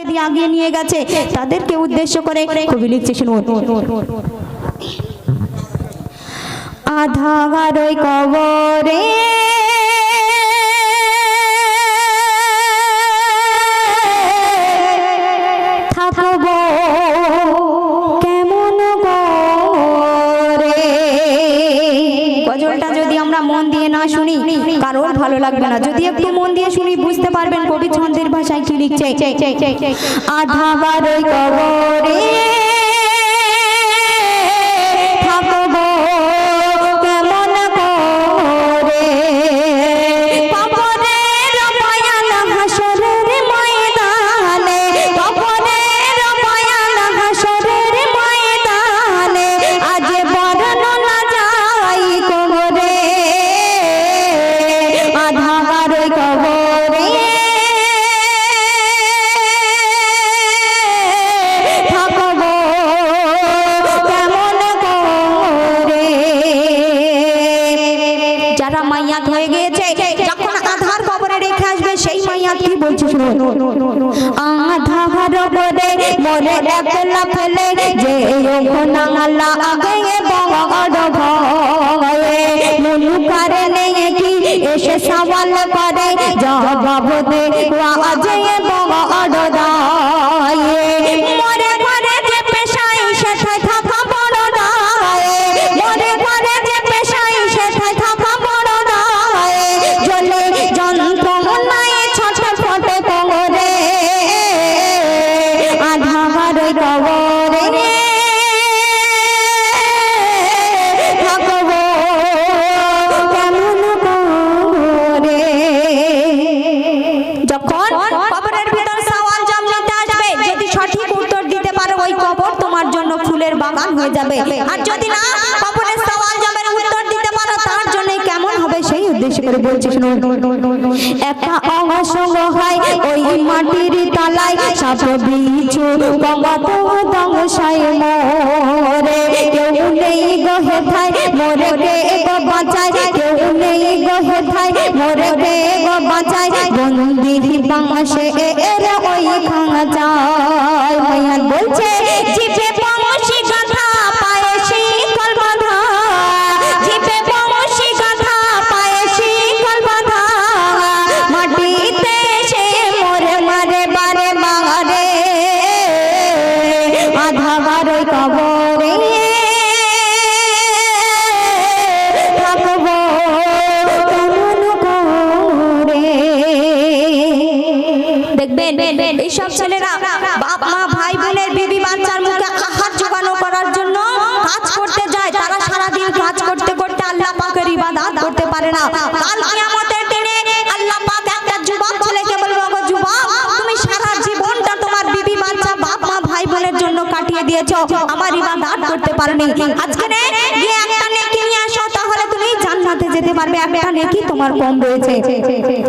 তাদেরকে দিয়ে আগিয়ে নিয়ে গেছে, তাদেরকে উদ্দেশ্য করে কবি লিখছে, শুনুন। আধার ওই কবরে থাকবো কেমন করে। গজলটা যদি আমরা মন দিয়ে না শুনি কারোর ভালো লাগবে না, যদি একটু মন দিয়ে শুনি বুঝতে পারবেন কবি ছন্দের ভাষায় কি লিখছে। আধার ওই কবরে আধার করে মরে একলা ফেলে যে নাঙালা আগে বড় ভয়ে মুলুকারে নেই কি এসে সওয়াল করে জবাব দে আজে বড় দায়ে মরে করে যে পেশায় সেথায় থাকা বড় দায়ে মরে করে যে পেশায় সেথায় থাকা বড় দায়ে জলে যন্ত্রণায় ছটফটে করে আধার কবরে থাকবো কেমন করে। যখন কবরের ভিতর সওয়াল জমতে আসবে, যদি সঠিক উত্তর দিতে পারো ওই কবর তোমার জন্য ফুলের বাগান হয়ে যাবে, আর যদি না কবরের সওয়াল জমের উত্তর দিতে পারো তার জন্য কেমন হবে সেই উদ্দেশ্য করে বলছি, শুনুন। একা অসঙ্গ হয় ওই মাটির তলায় সব বিছু গঙ্গত দংশায় মরে কেউ নেই গহে থাই মরে কে গো বাঁচায় কেউ নেই গহে থাই মরে কে গো বাঁচায় বন্দি বাংশে এর ওই খাঙা যায় মায়ান বলছে জিপে পমশি গাথা পায়ে শিকল বাঁধা জিপে পমশি গাথা পায়ে শিকল বাঁধা মাটিতে সে মরে মারে বারে মারে আধার ওই কবরে থাকবো কেমন করে। দেখবেন এইসব ছেলেরা বাপ মা ভাই বোনের বিবি বাচ্চার মুখে আহার জোগানো করার জন্য কাজ করতে যায়, তারা সারাদিন কাজ করতে করতে আল্লাহ পাকের ইবাদত করতে পারে না। কাল কিয়ামতের দিনে আল্লাহ পাক একটা যুবক ছেলেকে বলবে, ওগো যুবক তুমি সারা জীবনটা তোমার বিবি বাচ্চা বাপ মা ভাই বোনের জন্য কাটিয়ে দিয়েছো, আমার ইবাদত করতে পারোনি, আজকে গিয়ে একটা নেকি নিয়ে আসো, তাহলে তুমি জান্নাতে যেতে পারবে, একটা নেকি তোমার কম রয়েছে।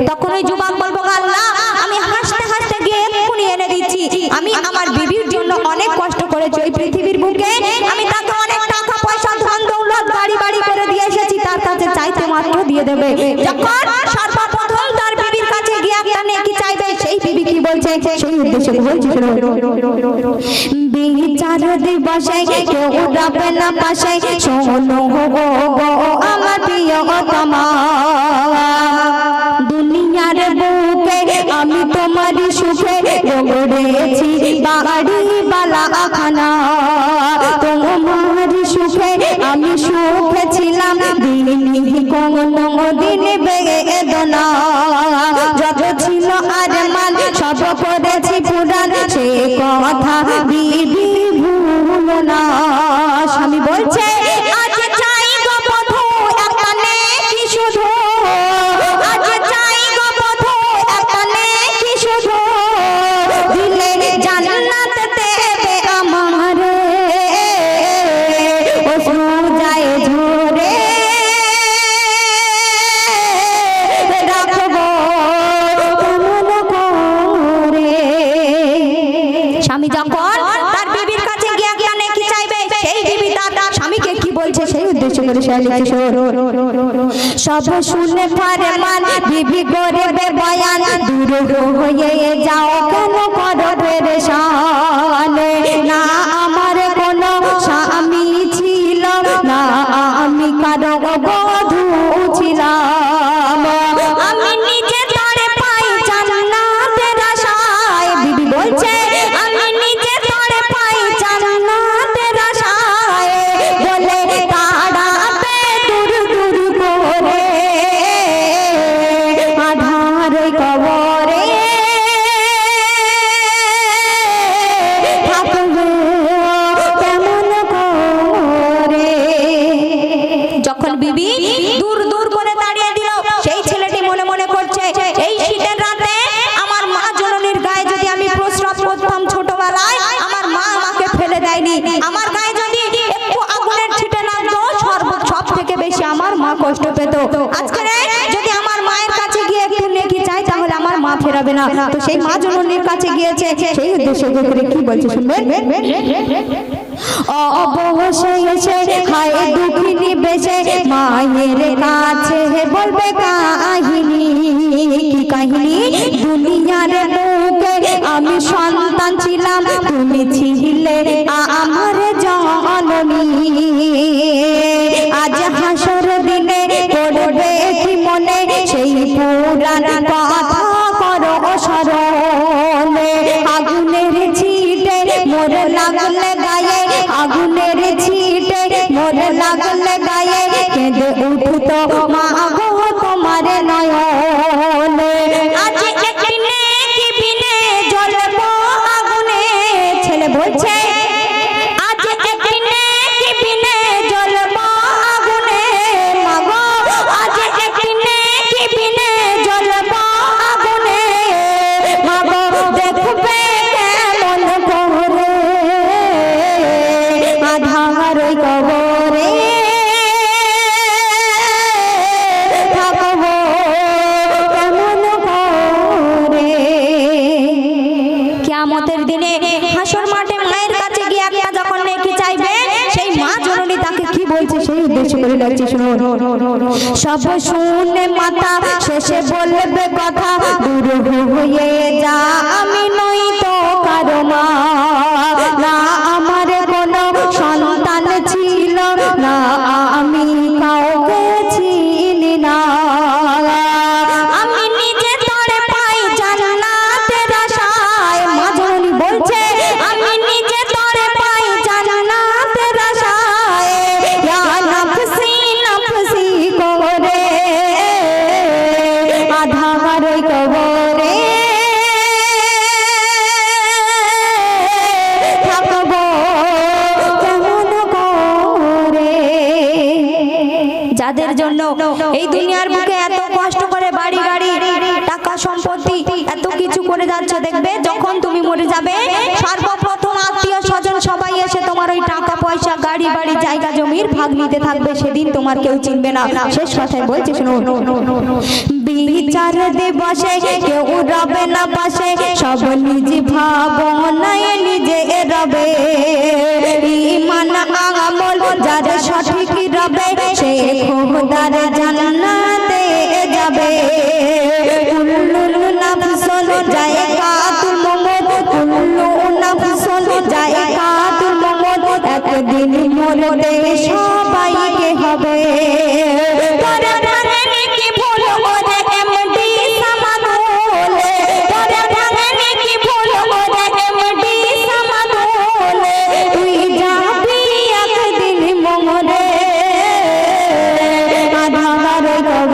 তখন ওই যুবক বলবো, আল্লাহ আমি হাসতে হাসতে গিয়ে এক্ষুনি এনে দিচ্ছি, আমি আমার বিবির জন্য অনেক কষ্ট করেছি এই পৃথিবীর বুকে, আমি তাকে অনেক টাকা পয়সা ধন দৌলত গাড়ি বাড়ি করে দিয়ে এসেছি, তার কাছে চাইতে মাত্র দিয়ে দেবে। যখন সর্বপ্রথম তার বিবির কাছে গিয়ে একটা নেকি চাইবে, সেই বিবি কি বলছে সেই উদ্দেশ্যে বলছি, বিচার দিবসে কেউ উড়াবে না পাশে শোনো গো আমার প্রিয় তমা দুনিয়ার বুকে আমি তোমারই সুখে গড়েছি বাড়ি বালা খানা, তোমার সুখে আমি সুখে ছিলাম দিন কোনো দিন বেদনা, যত ছিল আর মান সব করেছি পুরাণ সে কথা বিবি ভুলো না। স্বামী বলছে আজ চাই গো বধূ একটা নেকি শুধু, আজ চাই গো বধূ একটা নেকি শুধু, দিলে জান্নাত দেবে আমারে ও সুজায় ঝরে রাখবো কেমন করে। স্বামী যখন তার বিবির কাছে গিয়ে একটা নেকি চাইবে, সেই বিবি তার স্বামীকে কি বলছে সেই উদ্দেশ্য করে সে লিখছে, সব শুনে ফরমান বিবি গরিবে বয়ান দূর হয়ে যাও কেন করো রে কষ্ট পেত। আজকে যদি আমার মায়ের কাছে গিয়ে একটু নেকি চাই তাহলে আমার মা ফেরাবে না, তো সেই মা জননীর কাছে গিয়েছে, সেই উদ্দেশ্যে করে কি বলছে শুনবেন। অবশ্যই এসে হায় দুঃখিনী বেশে মায়ের কাছে বলবে কাহিনী। কি কাহিনী? দুনিয়ার বুকে আমি সন্তান ছিলাম, তুমি ছিলে আমার জননী। আজ হাসর দিনে পড়বে কি মনে সেই পুরাণ কথা করো স্মরণ। আগুনের ছিটে মোর লাগলে গায়ে, আগুনের ছিটে মোর লাগলে গায়ে, কেঁদে উঠতো মা গো তোমার নয়ন। আজ একটি নেকি বিনে জ্বলবো আগুনে, ছেলে বলছে আজ একটি নেকি বিনে জ্বলবো আগুনে। মা গো আজ একটি নেকি বিনে জ্বলবো আগুনে। মা গো দেখবে কেমন করে আধার ওই কবরে থাকবো কেমন করে। কিয়ামতের দিনে হাসর মাঠে মায়ের কাছে গিয়ে একটা যখন নেকি চাইবে, সেই মা জননী তাকে কি বলছে সেই উদ্দেশ্য করে লাগছে শুনুন। সব শুনে মাতা শেষে বলবে কথা, দূর হয়ে যা আমি নই তো কারো মা। না আমার কোনো সন্তান ছিল না, আমি কাউকে চিনি না। আমি নিজে তরে পাই জান্নাতের আশায়। মা জননী বলছে আমি নিজে তরে পাই জান্নাতের আশায়। ইয়া নফসি নফসি করে আধার ওই কবরে থাকবো কেমন করে। যাদের জন্য এই দুনিয়ার বুকে এত কষ্ট করে বাড়ি গাড়ি টাকা সম্পত্তি এত কিছু করে যাচ্ছে, দেখবে যখন তুমি মরে যাবে সর্বপ্রথম আত্মীয় স্বজন সবাই এসে তোমার ওই টাকা পয়সা গাড়ি বাড়ি জায়গা জমির ভাগ নিতে থাকবে, সেদিন তোমার কেউ চিনবে না। শেষ কথায় বলছে শুনুন। বিচার দিবসে কেউ রবে না পাশে, সব নিজ ভাবনায় নিজে রবে। ঈমান আমল যার সঠিক রবে, সে খোদার জান্নাতে যাবে। কুল্লু নাফসুন যায়কাতুল মউত, কুল্লু নাফসুন যায়কাতুল মউত, একদিন মরতে সবাইকে হবে। তোরা ভাঙেনি কি ভুল ওরে এমডি সামাদুলে, তোরা ভাঙেনি কি ভুল ওরে এমডি সামাদুলে। তুই যাবি একদিন মরে আধার